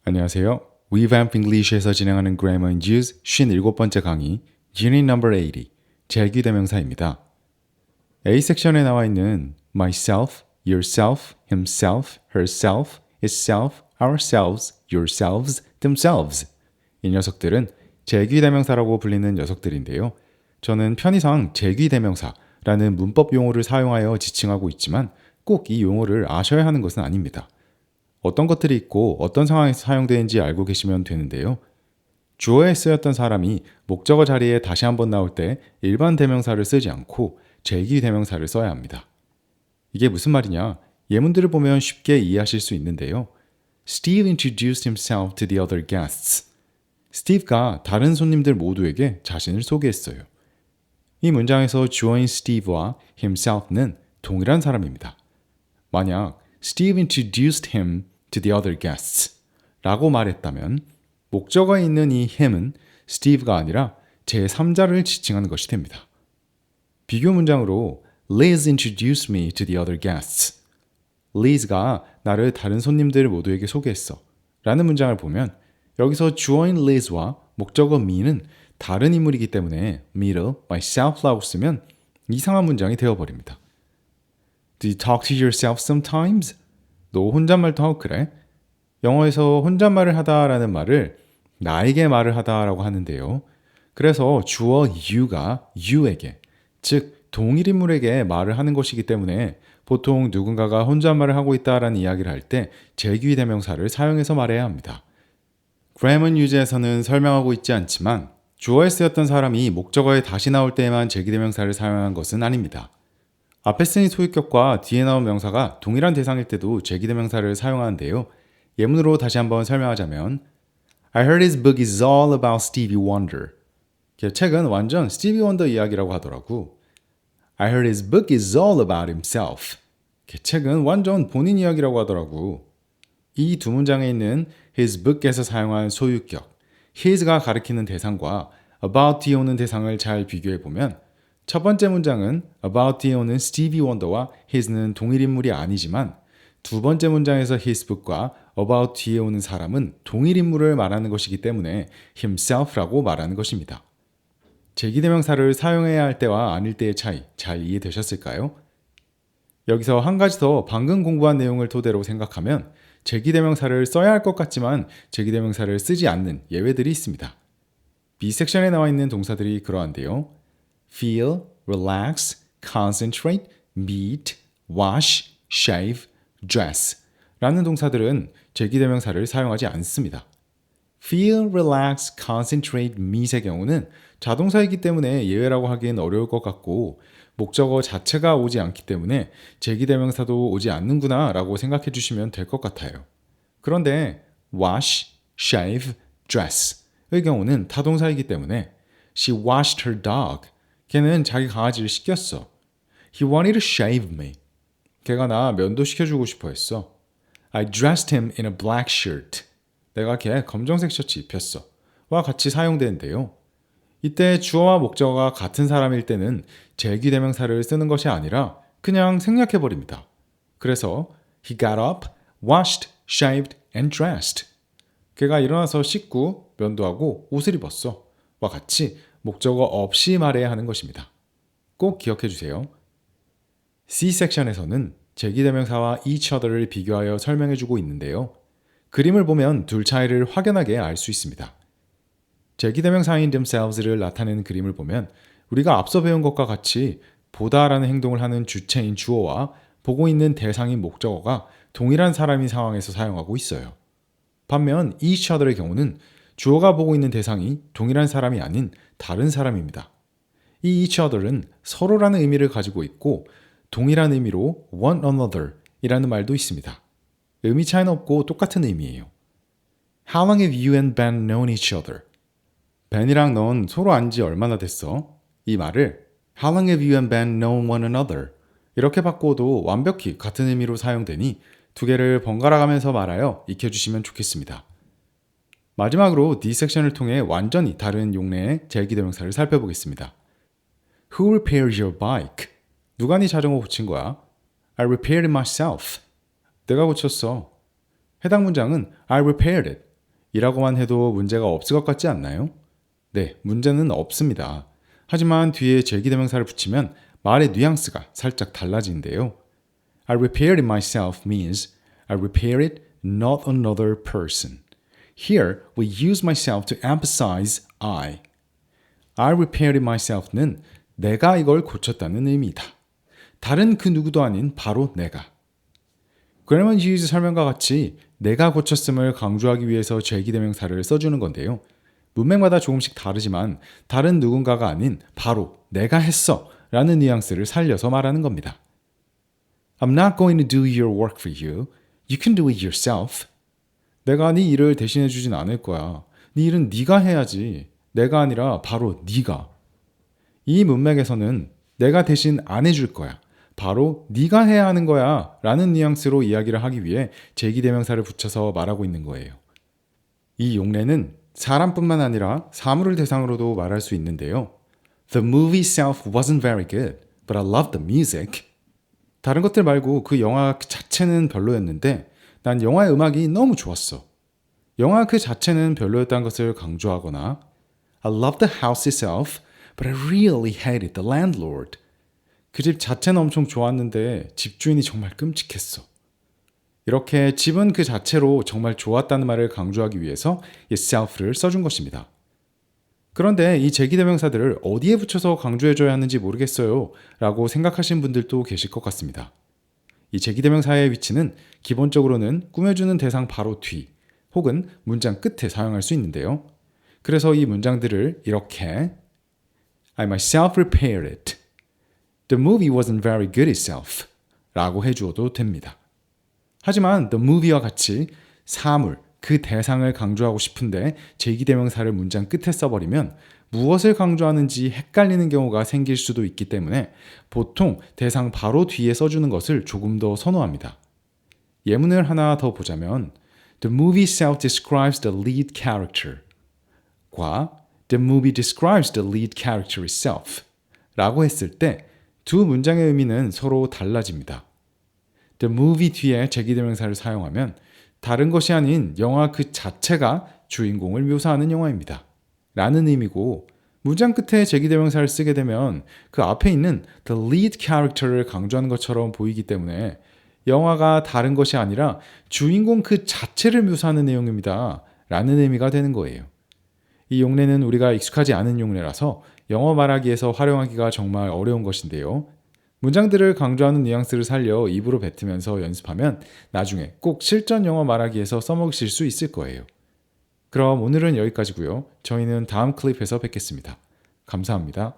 안녕하세요. Revamp English에서 진행하는 Grammar and Use 57번째 강의 Unit No. 80 제귀대명사입니다. A 섹션에 나와 있는 myself, yourself, himself, herself, itself, ourselves, yourselves, themselves 이 녀석들은 제귀대명사라고 불리는 녀석들인데요. 저는 편의상 제귀대명사라는 문법 용어를 사용하여 지칭하고 있지만 꼭 이 용어를 아셔야 하는 것은 아닙니다. 어떤 것들이 있고 어떤 상황에서 사용되는지 알고 계시면 되는데요. 주어에 쓰였던 사람이 목적어 자리에 다시 한번 나올 때 일반 대명사를 쓰지 않고 제기 대명사를 써야 합니다. 이게 무슨 말이냐? 예문들을 보면 쉽게 이해하실 수 있는데요. Steve introduced himself to the other guests. 스티브가 다른 손님들 모두에게 자신을 소개했어요. 이 문장에서 주어인 Steve와 himself는 동일한 사람입니다. 만약 Steve introduced him to the other guests 라고 말했다면 목적어에 있는 이 him은 Steve가 아니라 제3자를 지칭하는 것이 됩니다. 비교 문장으로 Liz introduced me to the other guests. Liz가 나를 다른 손님들 모두에게 소개했어 라는 문장을 보면 여기서 주어인 Liz와 목적어 me는 다른 인물이기 때문에 me를 myself라고 쓰면 이상한 문장이 되어버립니다. Do you talk to yourself sometimes? 너 혼잣말도 하고 그래? 영어에서 혼잣말을 하다라는 말을 나에게 말을 하다라고 하는데요. 그래서 주어 you가 you에게, 즉 동일 인물에게 말을 하는 것이기 때문에 보통 누군가가 혼잣말을 하고 있다라는 이야기를 할 때 제귀 대명사를 사용해서 말해야 합니다. Grammar Use에서는 설명하고 있지 않지만 주어에 쓰였던 사람이 목적어에 다시 나올 때에만 제귀 대명사를 사용한 것은 아닙니다. 앞에 쓰인 소유격과 뒤에 나온 명사가 동일한 대상일 때도 제기대명사를 사용하는데요. 예문으로 다시 한번 설명하자면 I heard his book is all about Stevie Wonder. 책은 완전 스티비 원더 이야기라고 하더라고. I heard his book is all about himself. 책은 완전 본인 이야기라고 하더라고. 이 두 문장에 있는 his book에서 사용한 소유격, his가 가리키는 대상과 about 뒤에 오는 대상을 잘 비교해보면 첫 번째 문장은 about 뒤에 오는 스티비 원더와 his는 동일 인물이 아니지만 두 번째 문장에서 his book과 about 뒤에 오는 사람은 동일 인물을 말하는 것이기 때문에 himself라고 말하는 것입니다. 제기대명사를 사용해야 할 때와 아닐 때의 차이 잘 이해되셨을까요? 여기서 한 가지 더 방금 공부한 내용을 토대로 생각하면 제기대명사를 써야 할 것 같지만 제기대명사를 쓰지 않는 예외들이 있습니다. B 섹션에 나와 있는 동사들이 그러한데요. feel, relax, concentrate, meet, wash, shave, dress 라는 동사들은 제기대명사를 사용하지 않습니다. feel, relax, concentrate, meet의 경우는 자동사이기 때문에 예외라고 하기엔 어려울 것 같고 목적어 자체가 오지 않기 때문에 제기대명사도 오지 않는구나 라고 생각해 주시면 될 것 같아요. 그런데 wash, shave, dress의 경우는 타동사이기 때문에 She washed her dog. 걔는 자기 강아지를 씻겼어. He wanted to shave me. 걔가 나 면도시켜주고 싶어 했어. I dressed him in a black shirt. 내가 걔 검정색 셔츠 입혔어. 와 같이 사용되는데요. 이때 주어와 목적어가 같은 사람일 때는 제귀대명사를 쓰는 것이 아니라 그냥 생략해버립니다. 그래서 He got up, washed, shaved, and dressed. 걔가 일어나서 씻고 면도하고 옷을 입었어. 와 같이 목적어 없이 말해야 하는 것입니다. 꼭 기억해 주세요. C 섹션에서는 제기대명사와 each other를 비교하여 설명해 주고 있는데요. 그림을 보면 둘 차이를 확연하게 알 수 있습니다. 제기대명사인 themselves를 나타내는 그림을 보면 우리가 앞서 배운 것과 같이 보다라는 행동을 하는 주체인 주어와 보고 있는 대상인 목적어가 동일한 사람인 상황에서 사용하고 있어요. 반면 each other의 경우는 주어가 보고 있는 대상이 동일한 사람이 아닌 다른 사람입니다. 이 each other은 서로라는 의미를 가지고 있고 동일한 의미로 one another 이라는 말도 있습니다. 의미 차이는 없고 똑같은 의미예요. How long have you and Ben known each other? 벤이랑 넌 서로 안 지 얼마나 됐어? 이 말을 How long have you and Ben known one another? 이렇게 바꿔도 완벽히 같은 의미로 사용되니 두 개를 번갈아 가면서 말하여 익혀주시면 좋겠습니다. 마지막으로 D 섹션을 통해 완전히 다른 용례의 제기대명사를 살펴보겠습니다. Who repaired your bike? 누가 네 자전거 고친 거야? I repaired it myself. 내가 고쳤어. 해당 문장은 I repaired it 이라고만 해도 문제가 없을 것 같지 않나요? 네, 문제는 없습니다. 하지만 뒤에 제기대명사를 붙이면 말의 뉘앙스가 살짝 달라지는데요. I repaired it myself means I repair it, not another person. Here, we use myself to emphasize I. I repaired it myself는 내가 이걸 고쳤다는 의미이다. 다른 그 누구도 아닌 바로 내가. Grammar use 설명과 같이 내가 고쳤음을 강조하기 위해서 제기대명사를 써주는 건데요. 문맥마다 조금씩 다르지만 다른 누군가가 아닌 바로 내가 했어 라는 뉘앙스를 살려서 말하는 겁니다. I'm not going to do your work for you. You can do it yourself. 내가 네 일을 대신해 주진 않을 거야. 네 일은 네가 해야지. 내가 아니라 바로 네가. 이 문맥에서는 내가 대신 안 해줄 거야. 바로 네가 해야 하는 거야 라는 뉘앙스로 이야기를 하기 위해 제기대명사를 붙여서 말하고 있는 거예요. 이 용례는 사람뿐만 아니라 사물을 대상으로도 말할 수 있는데요. The movie itself wasn't very good, but I loved the music. 다른 것들 말고 그 영화 자체는 별로였는데 난 영화의 음악이 너무 좋았어. 영화 그 자체는 별로였다는 것을 강조하거나 I loved the house itself, but I really hated the landlord. 그 집 자체는 엄청 좋았는데 집주인이 정말 끔찍했어. 이렇게 집은 그 자체로 정말 좋았다는 말을 강조하기 위해서 itself를 써준 것입니다. 그런데 이 제기대명사들을 어디에 붙여서 강조해줘야 하는지 모르겠어요 라고 생각하시는 분들도 계실 것 같습니다. 이 제기대명사의 위치는 기본적으로는 꾸며주는 대상 바로 뒤 혹은 문장 끝에 사용할 수 있는데요. 그래서 이 문장들을 이렇게 I myself repaired it. The movie wasn't very good itself 라고 해주어도 됩니다. 하지만 the movie와 같이 사물, 그 대상을 강조하고 싶은데 제기대명사를 문장 끝에 써버리면 무엇을 강조하는지 헷갈리는 경우가 생길 수도 있기 때문에 보통 대상 바로 뒤에 써주는 것을 조금 더 선호합니다. 예문을 하나 더 보자면 The movie itself describes the lead character 과 The movie describes the lead character itself 라고 했을 때 두 문장의 의미는 서로 달라집니다. The movie 뒤에 제기대명사를 사용하면 다른 것이 아닌 영화 그 자체가 주인공을 묘사하는 영화입니다. 라는 의미고 문장 끝에 제기대명사를 쓰게 되면 그 앞에 있는 the lead character를 강조하는 것처럼 보이기 때문에 영화가 다른 것이 아니라 주인공 그 자체를 묘사하는 내용입니다. 라는 의미가 되는 거예요. 이 용례는 우리가 익숙하지 않은 용례라서 영어 말하기에서 활용하기가 정말 어려운 것인데요. 문장들을 강조하는 뉘앙스를 살려 입으로 뱉으면서 연습하면 나중에 꼭 실전 영어 말하기에서 써먹으실 수 있을 거예요. 그럼 오늘은 여기까지고요. 저희는 다음 클립에서 뵙겠습니다. 감사합니다.